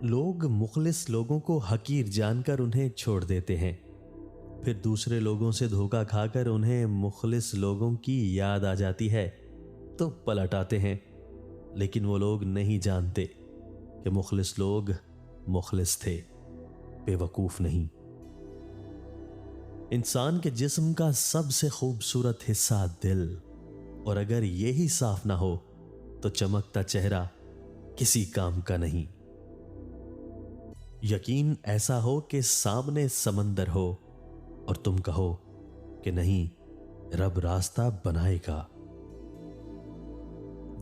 لوگ مخلص لوگوں کو حقیر جان کر انہیں چھوڑ دیتے ہیں، پھر دوسرے لوگوں سے دھوکہ کھا کر انہیں مخلص لوگوں کی یاد آ جاتی ہے تو پلٹ آتے ہیں، لیکن وہ لوگ نہیں جانتے کہ مخلص لوگ مخلص تھے، بے وقوف نہیں۔ انسان کے جسم کا سب سے خوبصورت حصہ دل، اور اگر یہی صاف نہ ہو تو چمکتا چہرہ کسی کام کا نہیں۔ یقین ایسا ہو کہ سامنے سمندر ہو اور تم کہو کہ نہیں، رب راستہ بنائے گا۔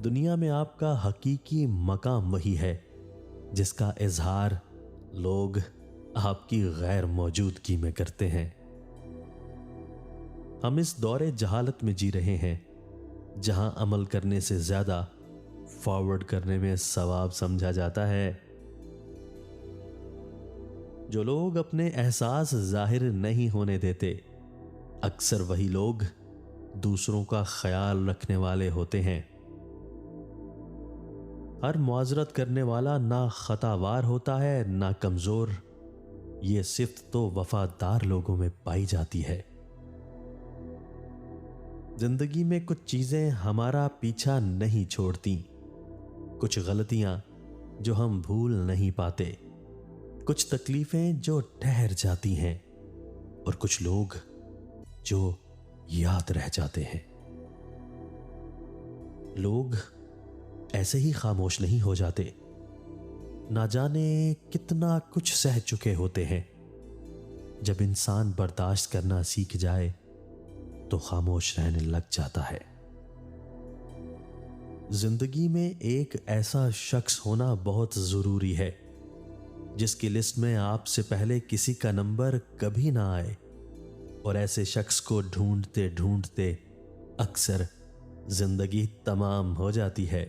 دنیا میں آپ کا حقیقی مقام وہی ہے جس کا اظہار لوگ آپ کی غیر موجودگی میں کرتے ہیں۔ ہم اس دور جہالت میں جی رہے ہیں جہاں عمل کرنے سے زیادہ فارورڈ کرنے میں ثواب سمجھا جاتا ہے۔ جو لوگ اپنے احساس ظاہر نہیں ہونے دیتے، اکثر وہی لوگ دوسروں کا خیال رکھنے والے ہوتے ہیں۔ ہر معذرت کرنے والا نہ خطا وار ہوتا ہے نہ کمزور، یہ صفت تو وفادار لوگوں میں پائی جاتی ہے۔ زندگی میں کچھ چیزیں ہمارا پیچھا نہیں چھوڑتی، کچھ غلطیاں جو ہم بھول نہیں پاتے، کچھ تکلیفیں جو ٹھہر جاتی ہیں، اور کچھ لوگ جو یاد رہ جاتے ہیں۔ لوگ ایسے ہی خاموش نہیں ہو جاتے، نہ جانے کتنا کچھ سہ چکے ہوتے ہیں۔ جب انسان برداشت کرنا سیکھ جائے تو خاموش رہنے لگ جاتا ہے۔ زندگی میں ایک ایسا شخص ہونا بہت ضروری ہے جس کی لسٹ میں آپ سے پہلے کسی کا نمبر کبھی نہ آئے، اور ایسے شخص کو ڈھونڈتے ڈھونڈتے اکثر زندگی تمام ہو جاتی ہے۔